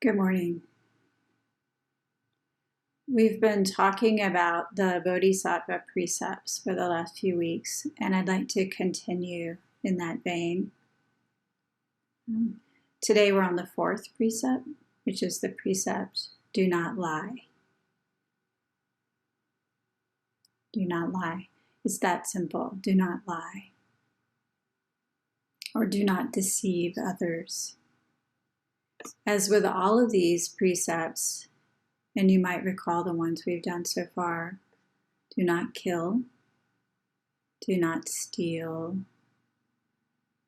Good morning. We've been talking about the Bodhisattva precepts for the last few weeks, and I'd like to continue in that vein. Today we're on the fourth precept, which is the precept, do not lie. Do not lie. It's that simple. Do not lie. Or do not deceive others. As with all of these precepts, and you might recall the ones we've done so far, do not kill, do not steal,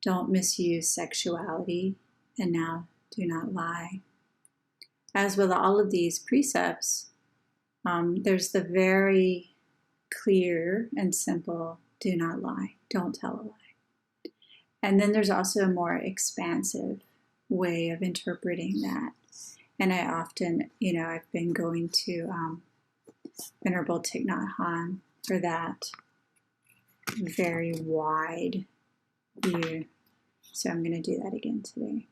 don't misuse sexuality, and now do not lie. As with all of these precepts, there's the very clear and simple, do not lie, don't tell a lie. And then there's also a more expansive way of interpreting that. And I often, I've been going to Venerable Thich Nhat Hanh for that very wide view. So I'm going to do that again today.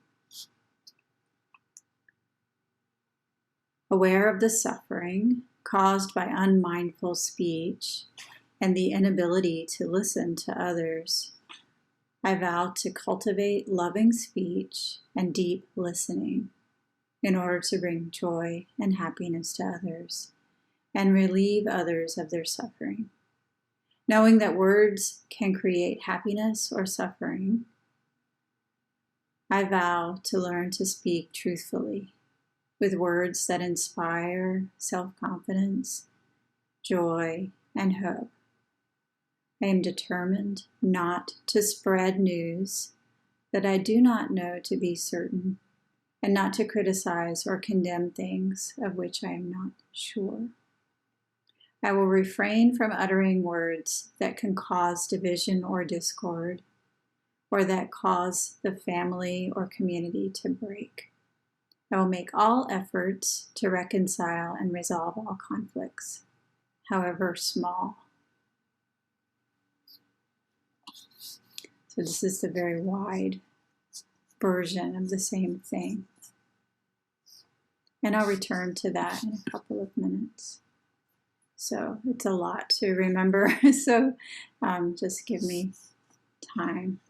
Aware of the suffering caused by unmindful speech and the inability to listen to others, I vow to cultivate loving speech and deep listening in order to bring joy and happiness to others and relieve others of their suffering. Knowing that words can create happiness or suffering, I vow to learn to speak truthfully with words that inspire self-confidence, joy, and hope. I am determined not to spread news that I do not know to be certain, and not to criticize or condemn things of which I am not sure. I will refrain from uttering words that can cause division or discord, or that cause the family or community to break. I will make all efforts to reconcile and resolve all conflicts, however small. So this is the very wide version of the same thing. And I'll return to that in a couple of minutes. So it's a lot to remember. So just give me time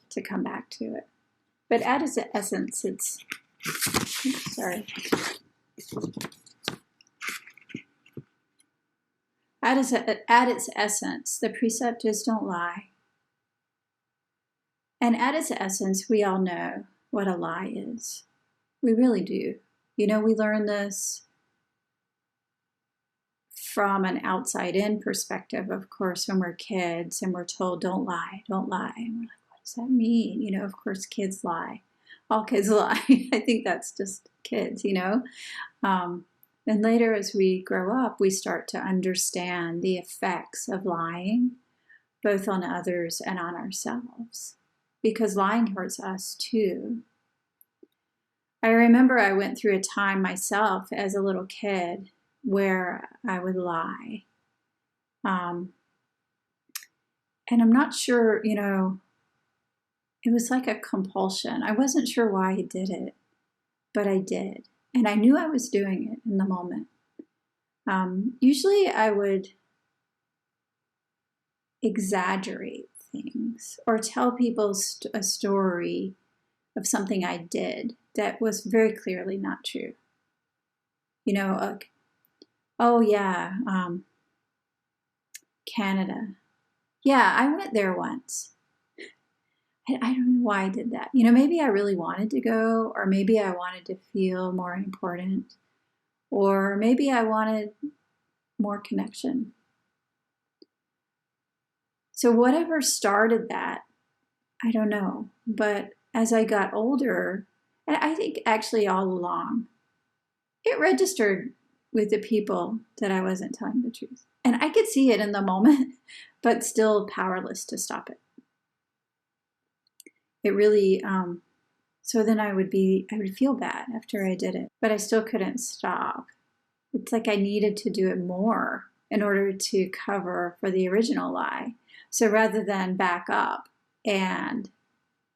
to come back to it. But at its essence, At its essence, the precept is don't lie. And at its essence, we all know what a lie is. We really do. We learn this from an outside-in perspective, of course, when we're kids and we're told, don't lie, don't lie. And we're like, what does that mean? Of course, kids lie. All kids lie. I think that's just kids, And later, as we grow up, we start to understand the effects of lying, both on others and on ourselves, because lying hurts us too. I remember I went through a time myself as a little kid where I would lie. And I'm not sure, it was like a compulsion. I wasn't sure why I did it, but I did. And I knew I was doing it in the moment. Usually I would exaggerate things or tell people a story of something I did that was very clearly not true. Oh yeah, Canada. Yeah, I went there once. I don't know why I did that. Maybe I really wanted to go, or maybe I wanted to feel more important, or maybe I wanted more connection. So whatever started that, I don't know. But as I got older, and I think actually all along, it registered with the people that I wasn't telling the truth. And I could see it in the moment, but still powerless to stop it. It really, so then I would feel bad after I did it, but I still couldn't stop. It's like I needed to do it more in order to cover for the original lie. So rather than back up and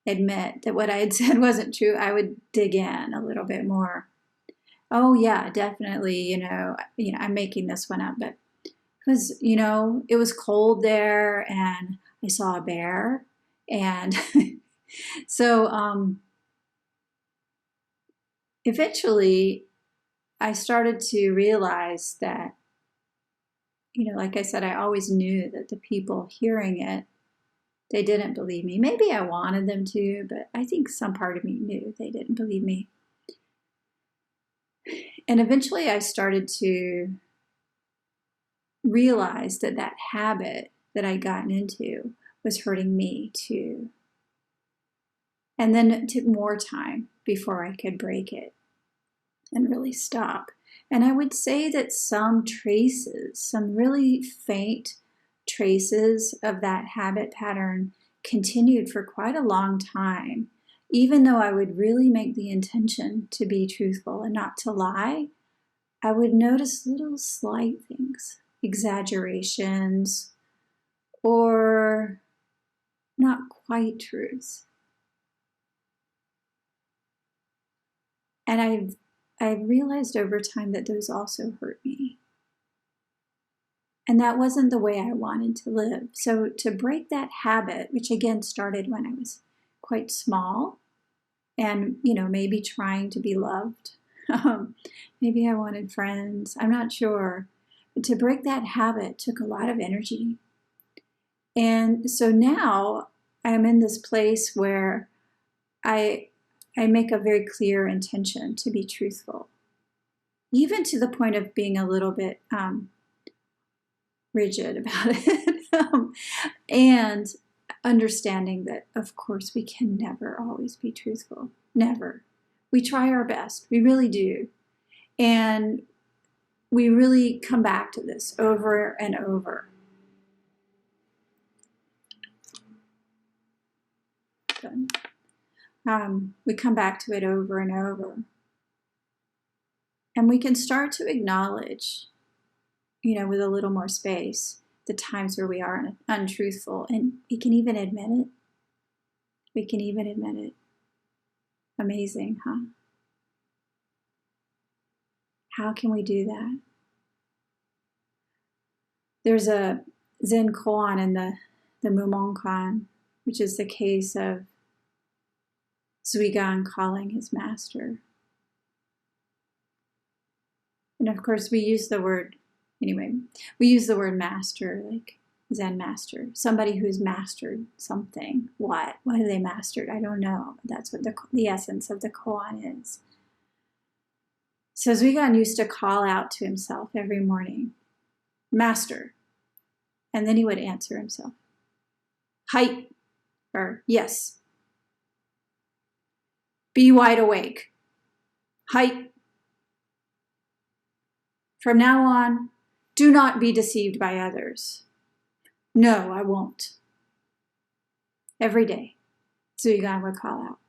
admit that what I had said wasn't true, I would dig in a little bit more. Oh yeah, definitely, I'm making this one up, but it was, it was cold there and I saw a bear. And so eventually I started to realize that, like I said, I always knew that the people hearing it, they didn't believe me. Maybe I wanted them to, but I think some part of me knew they didn't believe me. And eventually I started to realize that that habit that I'd gotten into was hurting me too. And then it took more time before I could break it and really stop. And I would say that some traces, some really faint traces of that habit pattern continued for quite a long time. Even though I would really make the intention to be truthful and not to lie, I would notice little slight things, exaggerations, or not quite truths. And I realized over time that those also hurt me. And that wasn't the way I wanted to live. So to break that habit, which again started when I was quite small and, maybe trying to be loved, maybe I wanted friends, I'm not sure. But to break that habit took a lot of energy. And so now I'm in this place where I make a very clear intention to be truthful, even to the point of being a little bit rigid about it, and understanding that, of course, we can never always be truthful. Never. We try our best. We really do. And we really come back to this over and over. We come back to it over and over. And we can start to acknowledge, with a little more space, the times where we are untruthful. And we can even admit it. We can even admit it. Amazing, huh? How can we do that? There's a Zen koan in the Mumonkan, which is the case of Zuigan calling his master. And of course, we use the word master, like Zen master, somebody who's mastered something. What have they mastered? I don't know. That's what the essence of the koan is. So Zuigan used to call out to himself every morning, master. And then he would answer himself, hai, or yes. Be wide awake. Hai. From now on, do not be deceived by others. No, I won't. Every day, Zuigan would call out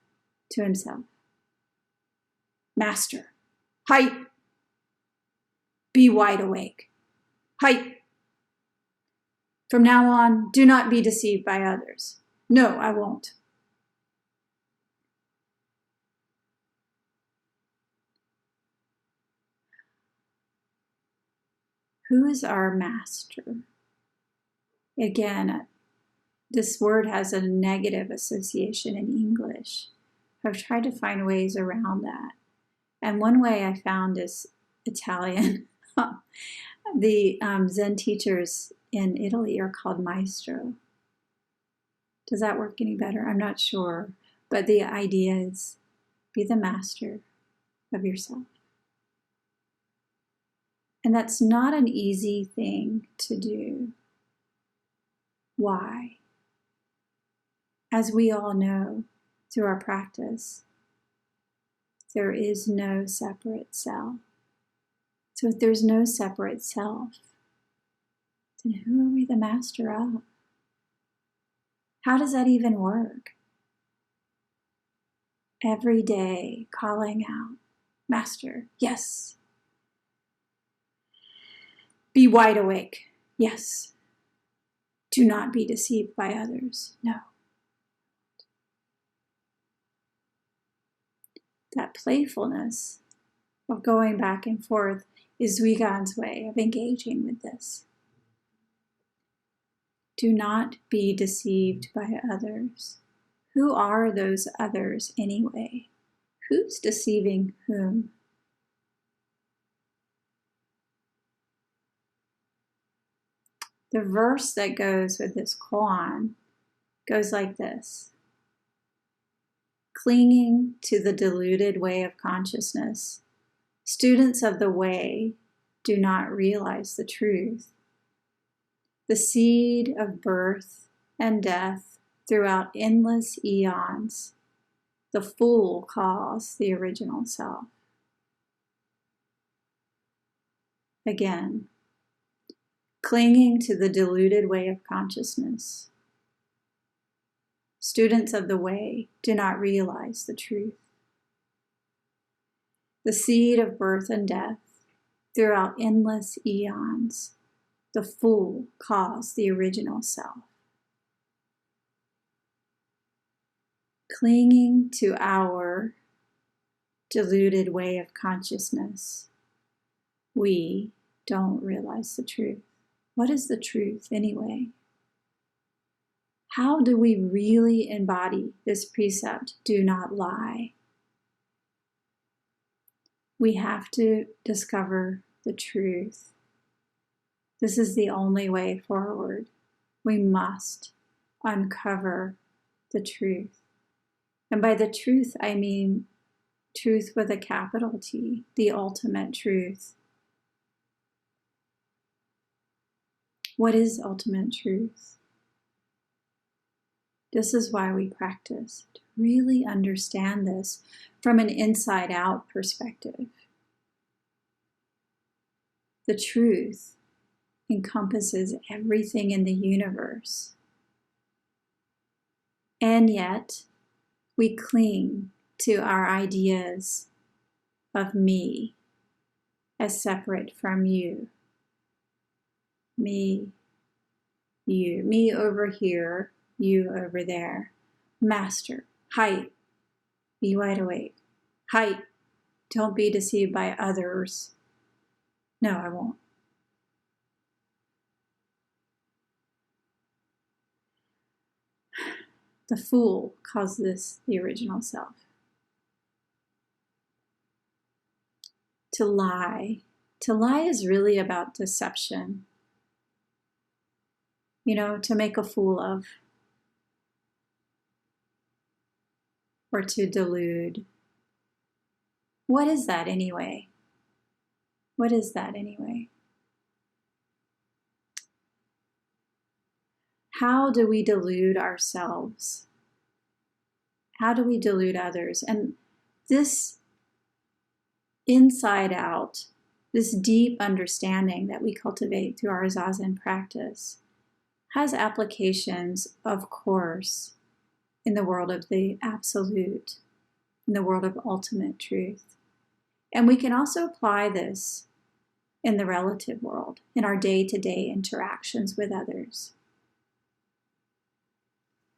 to himself, master, hai. Be wide awake. Hai. From now on, do not be deceived by others. No, I won't. Who is our master? Again, this word has a negative association in English. I've tried to find ways around that. And one way I found is Italian. The Zen teachers in Italy are called maestro. Does that work any better? I'm not sure. But the idea is be the master of yourself. And that's not an easy thing to do. Why? As we all know through our practice, there is no separate self. So if there's no separate self, then who are we the master of? How does that even work? Every day calling out, master, yes. Be wide awake, yes. Do not be deceived by others, no. that playfulness of going back and forth is Zhuigang's way of engaging with this. Do not be deceived by others. Who are those others anyway? Who's deceiving whom? The verse that goes with this koan goes like this. Clinging to the deluded way of consciousness, students of the way do not realize the truth. The seed of birth and death throughout endless eons, the fool calls the original self. Again, clinging to the deluded way of consciousness, students of the way do not realize the truth. The seed of birth and death throughout endless eons, the fool calls the original self. Clinging to our deluded way of consciousness, we don't realize the truth. What is the truth anyway? How do we really embody this precept, do not lie? We have to discover the truth. This is the only way forward. We must uncover the truth. And by the truth, I mean truth with a capital T, the ultimate truth. What is ultimate truth? This is why we practice, to really understand this from an inside-out perspective. The truth encompasses everything in the universe. And yet, we cling to our ideas of me as separate from you. Me, you, me over here, you over there. Master, height, be wide awake. Height, don't be deceived by others. No, I won't. The fool calls this the original self. To lie is really about deception. To make a fool of, or to delude. What is that anyway? What is that anyway? How do we delude ourselves? How do we delude others? And this inside out, this deep understanding that we cultivate through our Zazen practice has applications, of course, in the world of the absolute, in the world of ultimate truth. And we can also apply this in the relative world, in our day-to-day interactions with others.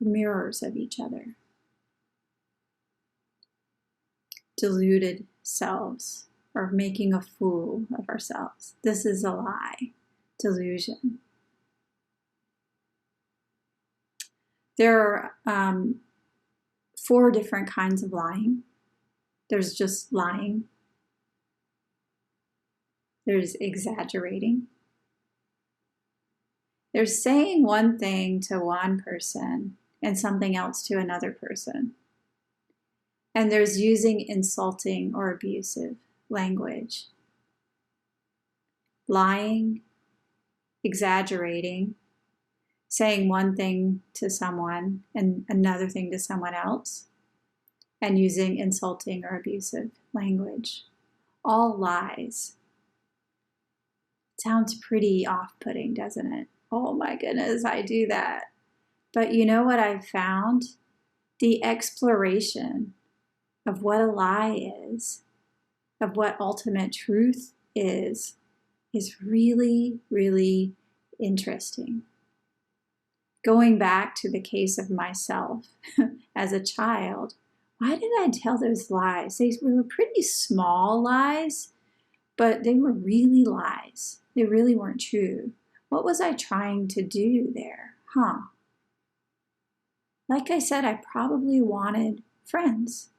Mirrors of each other. Deluded selves, or making a fool of ourselves. This is a lie, delusion. There are 4 different kinds of lying. There's just lying. There's exaggerating. There's saying one thing to one person and something else to another person. And there's using insulting or abusive language. Lying, exaggerating, saying one thing to someone and another thing to someone else, and using insulting or abusive language. All lies. Sounds pretty off-putting, doesn't it? Oh my goodness, I do that. But you know what I've found? The exploration of what a lie is, of what ultimate truth is really, really interesting. Going back to the case of myself as a child, Why did I tell those lies? They were pretty small lies, but they were really lies. They really weren't true. What was I trying to do there? Like I said, I probably wanted friends.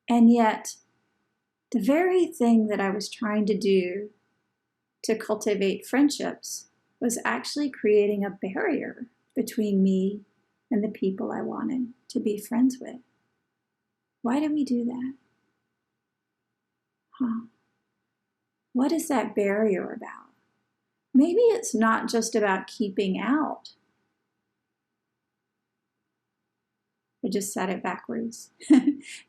And yet, the very thing that I was trying to do to cultivate friendships was actually creating a barrier between me and the people I wanted to be friends with. Why did we do that? What is that barrier about? Maybe it's not just about keeping out. I just said it backwards.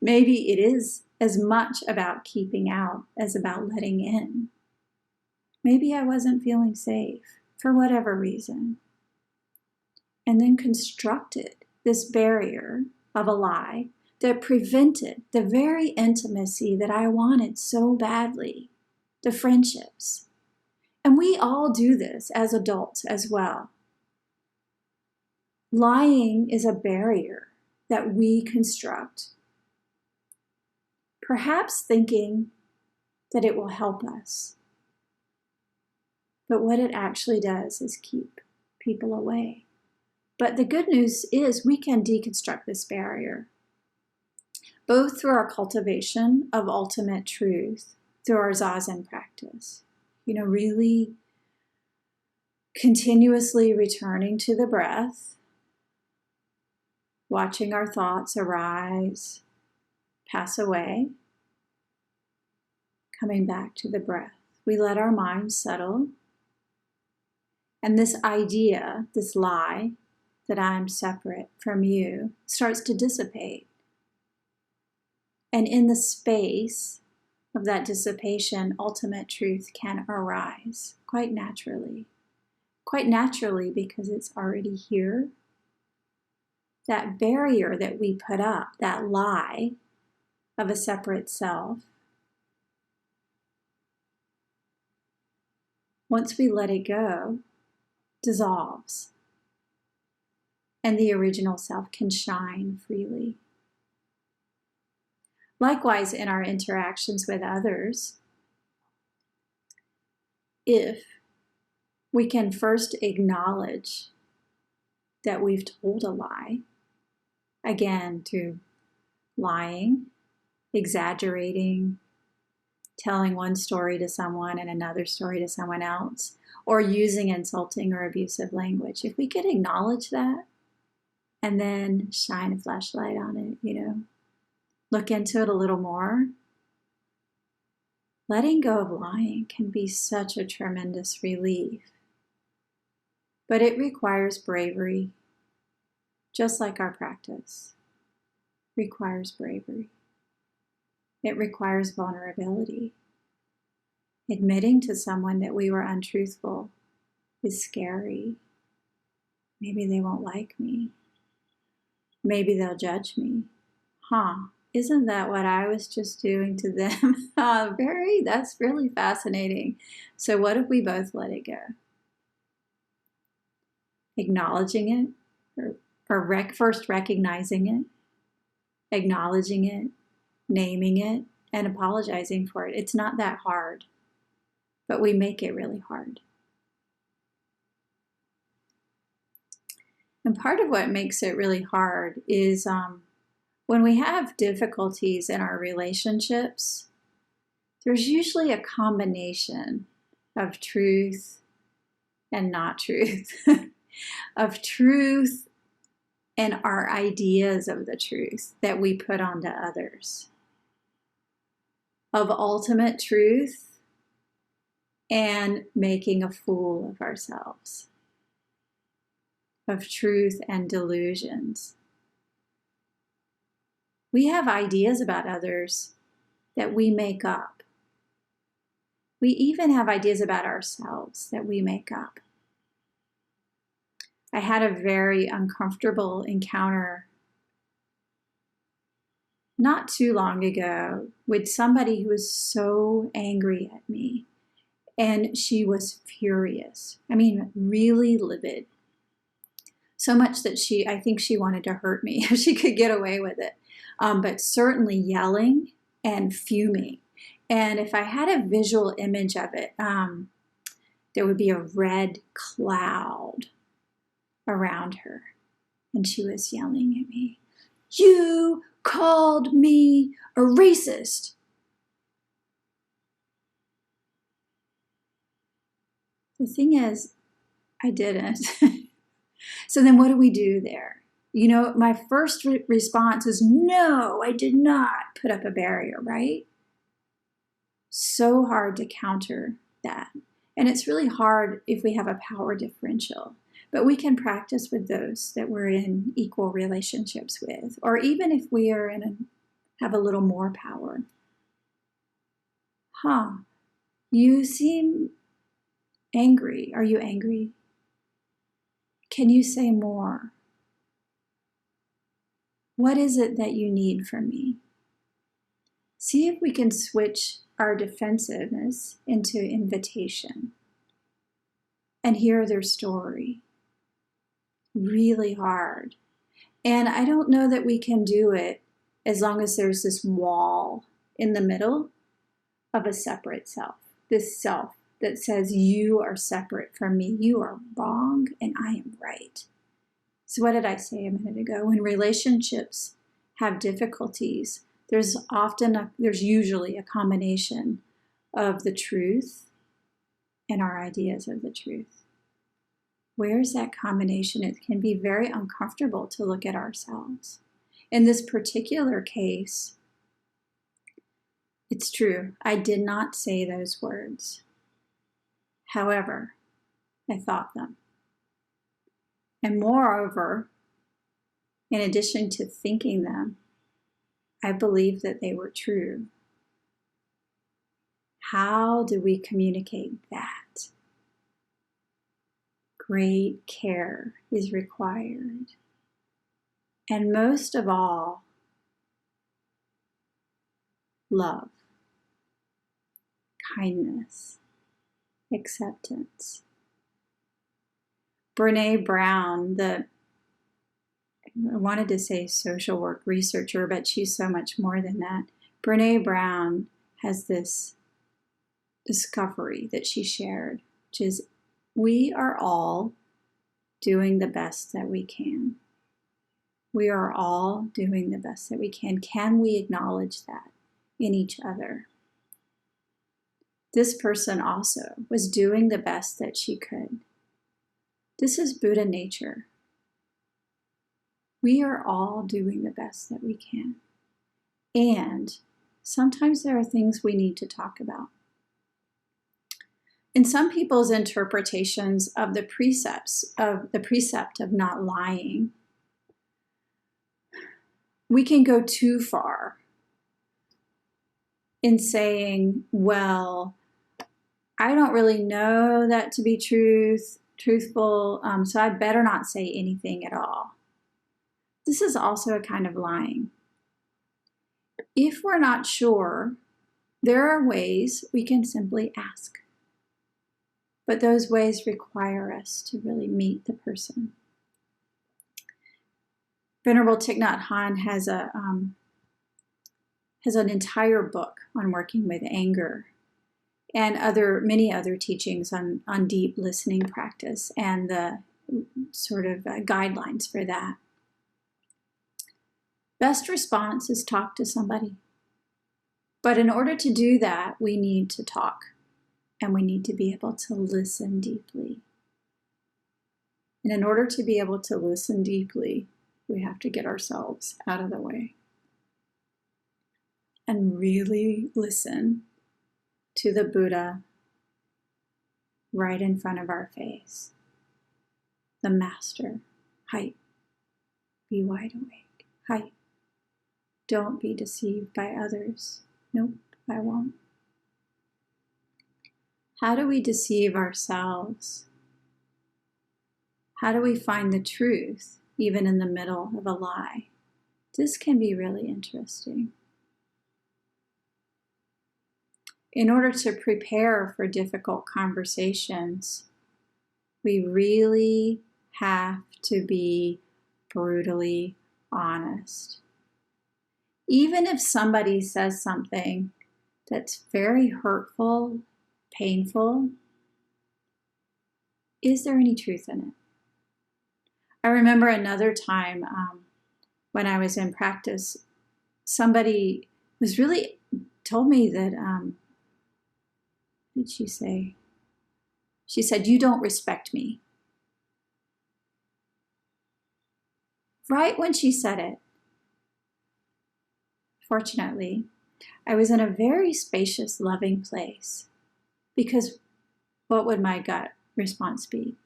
Maybe it is as much about keeping out as about letting in. Maybe I wasn't feeling safe for whatever reason, and then constructed this barrier of a lie that prevented the very intimacy that I wanted so badly, the friendships. And we all do this as adults as well. Lying is a barrier that we construct, perhaps thinking that it will help us. But what it actually does is keep people away. But the good news is we can deconstruct this barrier, both through our cultivation of ultimate truth, through our Zazen practice. Really continuously returning to the breath, watching our thoughts arise, pass away, coming back to the breath. We let our mind settle, and this idea, this lie, that I'm separate from you, starts to dissipate. And in the space of that dissipation, ultimate truth can arise quite naturally. Quite naturally because it's already here. That barrier that we put up, that lie of a separate self, once we let it go, dissolves. And the original self can shine freely. Likewise, in our interactions with others, if we can first acknowledge that we've told a lie, again, through lying, exaggerating, telling one story to someone and another story to someone else, or using insulting or abusive language, if we could acknowledge that and then shine a flashlight on it, look into it a little more, letting go of lying can be such a tremendous relief. But it requires bravery, just like our practice requires bravery. It requires vulnerability. Admitting to someone that we were untruthful is scary. Maybe they won't like me. Maybe they'll judge me. Isn't that what I was just doing to them? That's really fascinating. So what if we both let it go? Acknowledging it, first recognizing it, acknowledging it, naming it, and apologizing for it. It's not that hard, but we make it really hard. And part of what makes it really hard is when we have difficulties in our relationships, there's usually a combination of truth and not truth, of truth and our ideas of the truth that we put onto others, of ultimate truth and making a fool of ourselves, of truth and delusions. We have ideas about others that we make up. We even have ideas about ourselves that we make up. I had a very uncomfortable encounter not too long ago with somebody who was so angry at me, and she was furious. Really livid. So much that I think she wanted to hurt me if she could get away with it. But certainly yelling and fuming. And if I had a visual image of it, there would be a red cloud around her. And she was yelling at me, "You called me a racist." The thing is, I didn't. So then what do we do there? You know, my first response is, no, I did not put up a barrier, right? So hard to counter that. And it's really hard if we have a power differential. But we can practice with those that we're in equal relationships with, or even if we are have a little more power. You seem angry. Are you angry? Can you say more? What is it that you need from me? See if we can switch our defensiveness into invitation and hear their story. Really hard. And I don't know that we can do it as long as there's this wall in the middle of a separate self, this self that says you are separate from me, you are wrong, and I am right. So what did I say a minute ago? When relationships have difficulties, there's usually a combination of the truth and our ideas of the truth. Where's that combination? It can be very uncomfortable to look at ourselves. In this particular case, it's true. I did not say those words. However, I thought them. And moreover, in addition to thinking them, I believe that they were true. How do we communicate that? Great care is required. And most of all, love, kindness, acceptance. Brené Brown, I wanted to say social work researcher, but she's so much more than that. Brené Brown has this discovery that she shared, which is we are all doing the best that we can. We are all doing the best that we can. Can we acknowledge that in each other? This person also was doing the best that she could. This is Buddha nature. We are all doing the best that we can. And sometimes there are things we need to talk about. In some people's interpretations of the precept of not lying, we can go too far in saying, well, I don't really know that to be truthful, so I better not say anything at all. This is also a kind of lying. If we're not sure, there are ways we can simply ask. But those ways require us to really meet the person. Venerable Thich Nhat Hanh has an entire book on working with anger and many other teachings on deep listening practice and the sort of guidelines for that. Best response is talk to somebody. But in order to do that, we need to talk. And we need to be able to listen deeply. And in order to be able to listen deeply, we have to get ourselves out of the way and really listen to the Buddha right in front of our face. The Master. Height. Be wide awake. Height. Don't be deceived by others. Nope, I won't. How do we deceive ourselves? How do we find the truth, even in the middle of a lie? This can be really interesting. In order to prepare for difficult conversations, we really have to be brutally honest. Even if somebody says something that's very hurtful, painful, is there any truth in it? I remember another time when I was in practice, somebody was really told me that, what did she say? She said, "You don't respect me." Right when she said it, fortunately, I was in a very spacious, loving place, because what would my gut response be?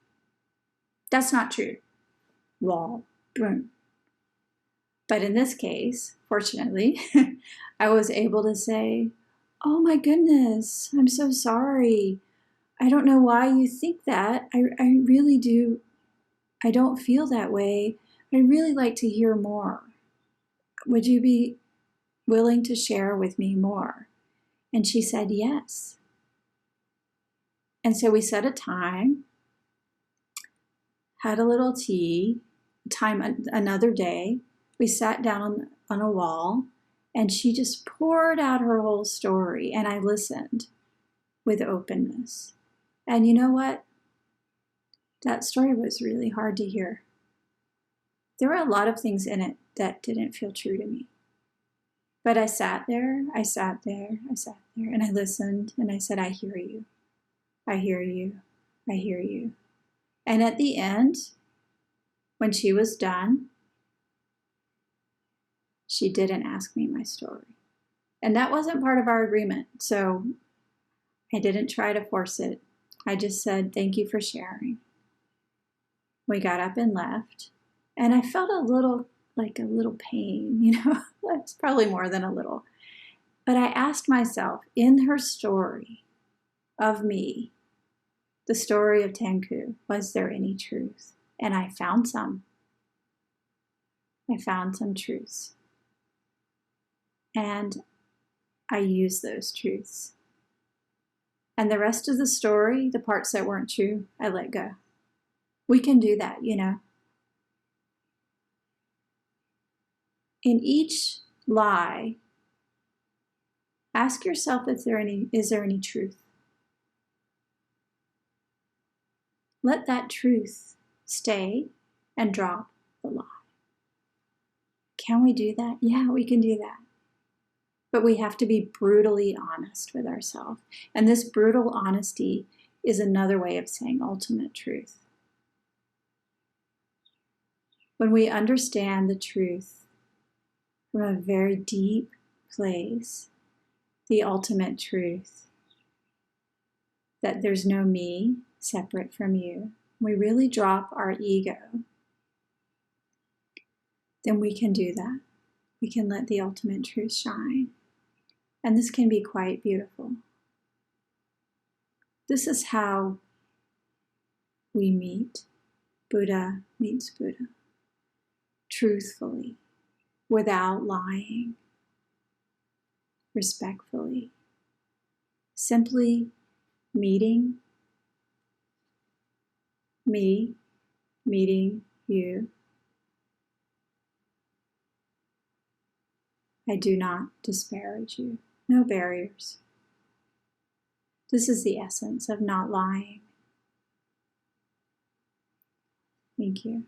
That's not true. Wall, boom. But in this case, fortunately, I was able to say, "Oh my goodness, I'm so sorry. I don't know why you think that. I really do. I don't feel that way. I'd really like to hear more. Would you be willing to share with me more?" And she said yes. And so we set a time, had a little tea, another day. We sat down on a wall, and she just poured out her whole story, and I listened with openness. And you know what? That story was really hard to hear. There were a lot of things in it that didn't feel true to me. But I sat there, and I listened, and I said, "I hear you. I hear you. I hear you." And at the end, when she was done, she didn't ask me my story. And that wasn't part of our agreement, so I didn't try to force it. I just said, "Thank you for sharing." We got up and left, and I felt a little pain, It's probably more than a little. But I asked myself, in her story of me, the story of Tanku, was there any truth? And I found some. I found some truths. And I used those truths. And the rest of the story, the parts that weren't true, I let go. We can do that, In each lie, ask yourself, is there any truth? Let that truth stay and drop the lie. Can we do that? Yeah, we can do that. But we have to be brutally honest with ourselves. And this brutal honesty is another way of saying ultimate truth. When we understand the truth from a very deep place, the ultimate truth, that there's no me separate from you, we really drop our ego, then we can do that. We can let the ultimate truth shine. And this can be quite beautiful. This is how we meet. Buddha meets Buddha. Truthfully, without lying, respectfully, simply meeting me, meeting you. I do not disparage you. No barriers. This is the essence of not lying. Thank you.